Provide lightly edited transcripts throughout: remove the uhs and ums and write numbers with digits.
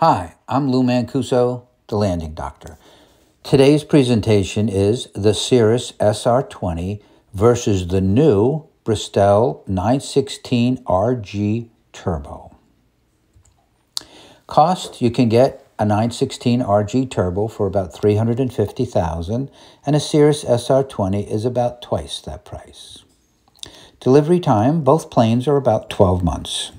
Hi, I'm Lou Mancuso, the Landing Doctor. Today's presentation is the Cirrus SR20 versus the new Bristell 916RG Turbo. Cost, you can get a 916RG Turbo for about $350,000, and a Cirrus SR20 is about twice that price. Delivery time, both planes are about 12 months.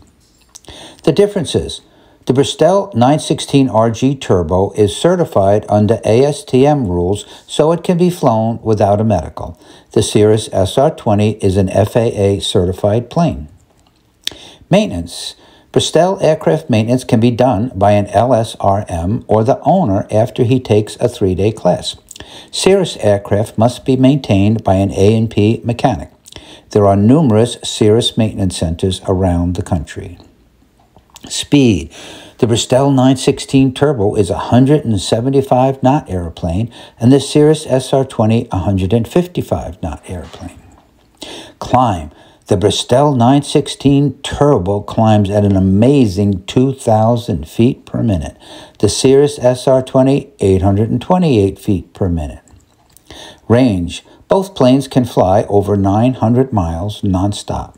The differences: the Bristell 916RG Turbo is certified under ASTM rules, so it can be flown without a medical. The Cirrus SR20 is an FAA certified plane. Maintenance: Bristell aircraft maintenance can be done by an LSRM or the owner after he takes a 3-day class. Cirrus aircraft must be maintained by an A&P mechanic. There are numerous Cirrus maintenance centers around the country. Speed: the Bristell 916 Turbo is a 175-knot airplane, and the Cirrus SR20 a 155-knot airplane. Climb: the Bristell 916 Turbo climbs at an amazing 2,000 feet per minute. The Cirrus SR20 828 feet per minute. Range: both planes can fly over 900 miles nonstop.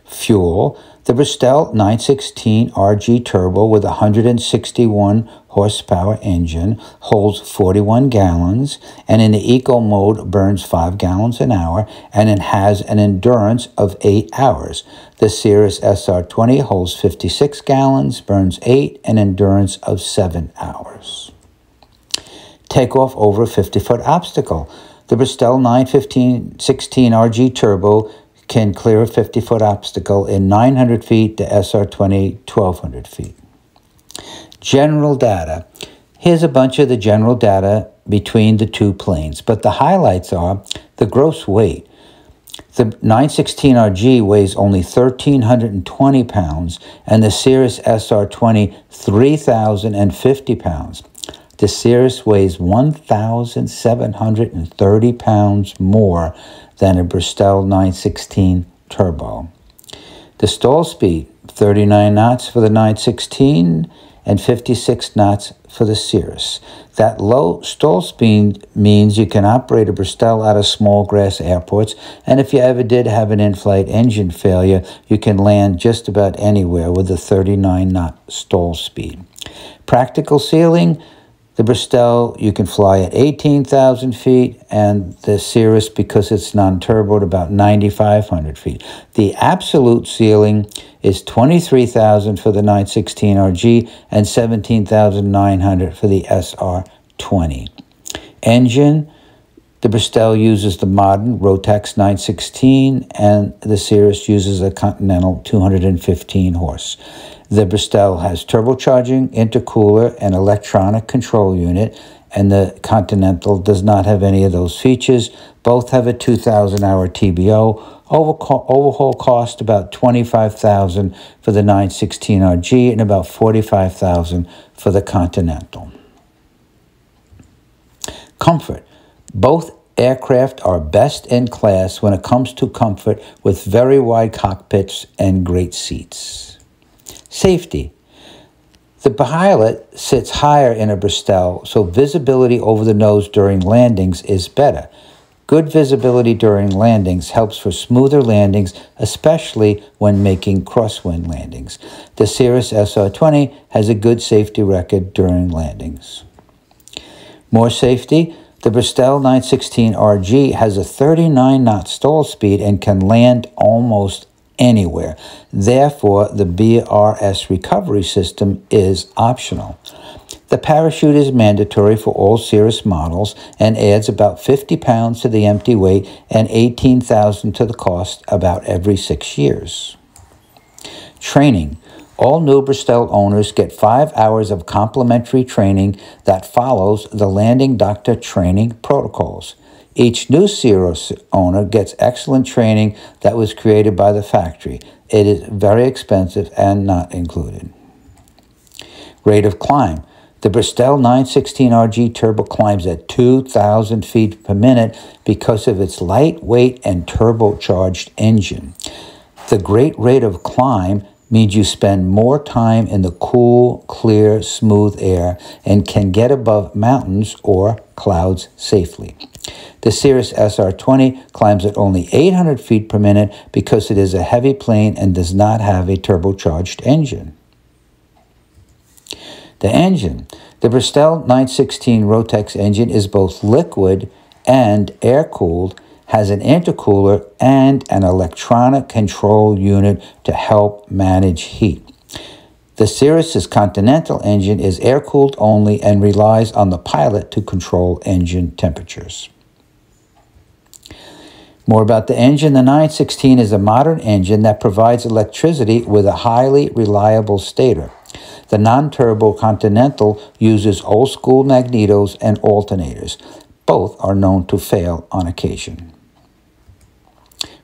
Fuel: the Bristell 916RG Turbo with a 161 horsepower engine holds 41 gallons, and in the eco mode burns 5 gallons an hour, and it has an endurance of 8 hours. The Cirrus SR20 holds 56 gallons, burns 8, and endurance of 7 hours. Takeoff over a 50-foot obstacle: the Bristell 916RG Turbo can clear a 50-foot obstacle in 900 feet, to SR20 1,200 feet. General data. Here's a bunch of the general data between the two planes, but the highlights are the gross weight. The 916RG weighs only 1,320 pounds, and the Cirrus SR20 3,050 pounds. The Cirrus weighs 1,730 pounds more than a Bristell 916 Turbo. The stall speed: 39 knots for the 916 and 56 knots for the Cirrus. That low stall speed means you can operate a Bristell out of small grass airports, and if you ever did have an in-flight engine failure, you can land just about anywhere with a 39-knot stall speed. Practical ceiling: the Bristell, you can fly at 18,000 feet, and the Cirrus, because it's non-turboed, about 9,500 feet. The absolute ceiling is 23,000 for the 916RG and 17,900 for the SR20. Engine: the Bristell uses the modern Rotax 916, and the Cirrus uses a Continental 215 horse. The Bristell has turbocharging, intercooler, and electronic control unit, and the Continental does not have any of those features. Both have a 2,000-hour TBO. Overhaul cost about $25,000 for the 916RG and about $45,000 for the Continental. Comfort: both aircraft are best in class when it comes to comfort, with very wide cockpits and great seats. Safety: the pilot sits higher in a Bristell, so visibility over the nose during landings is better. Good visibility during landings helps for smoother landings, especially when making crosswind landings. The Cirrus SR20 has a good safety record during landings. More safety: the Bristell 916RG has a 39-knot stall speed and can land almost anywhere. Therefore, the BRS recovery system is optional. The parachute is mandatory for all Cirrus models and adds about 50 pounds to the empty weight and $18,000 to the cost about every 6 years. Training: all new Bristell owners get 5 hours of complimentary training that follows the Landing Doctor training protocols. Each new Cirrus owner gets excellent training that was created by the factory. It is very expensive and not included. Rate of climb: the Bristell 916RG Turbo climbs at 2,000 feet per minute because of its lightweight and turbocharged engine. The great rate of climb means you spend more time in the cool, clear, smooth air and can get above mountains or clouds safely. The Cirrus SR20 climbs at only 800 feet per minute because it is a heavy plane and does not have a turbocharged engine. The engine. The Bristell 916 Rotex engine is both liquid and air-cooled, has an intercooler and an electronic control unit to help manage heat. The Cirrus's Continental engine is air-cooled only and relies on the pilot to control engine temperatures. More about the engine. The 916 is a modern engine that provides electricity with a highly reliable stator. The non-turbo Continental uses old-school magnetos and alternators. Both are known to fail on occasion.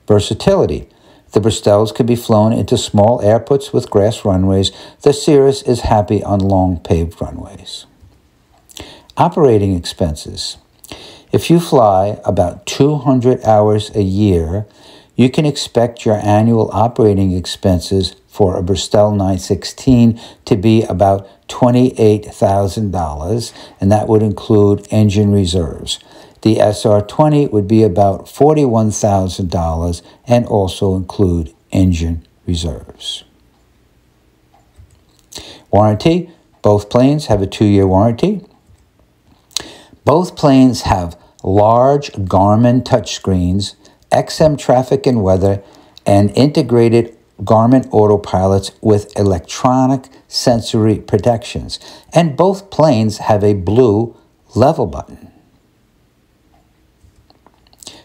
Versatility. The Bristells can be flown into small airports with grass runways. The Cirrus is happy on long paved runways. Operating expenses. If you fly about 200 hours a year, you can expect your annual operating expenses for a Bristell 916 to be about $28,000, and that would include engine reserves. The SR20 would be about $41,000 and also include engine reserves. Warranty. Both planes have a 2-year warranty. Both planes have large Garmin touchscreens, XM traffic and weather, and integrated Garmin autopilots with electronic sensory protections. And both planes have a blue level button.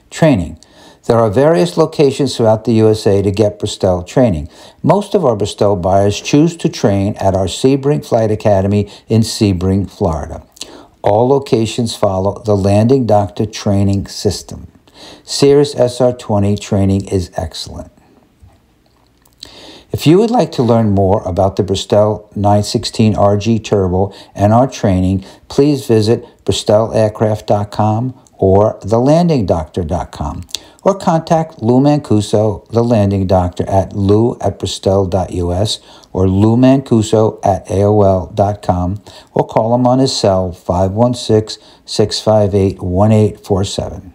Training. There are various locations throughout the USA to get Bristell training. Most of our Bristell buyers choose to train at our Sebring Flight Academy in Sebring, Florida. All locations follow the Landing Doctor training system. Cirrus SR20 training is excellent. If you would like to learn more about the Bristell 916 RG Turbo and our training, please visit bristellaircraft.com or thelandingdoctor.com, or contact Lou Mancuso, the Landing Doctor, at lou@bristell.us or loumancuso@aol.com, or call him on his cell 516-658-1847.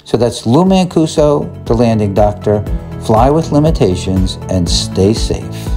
So that's Lou Mancuso, the Landing Doctor. Fly with limitations and stay safe.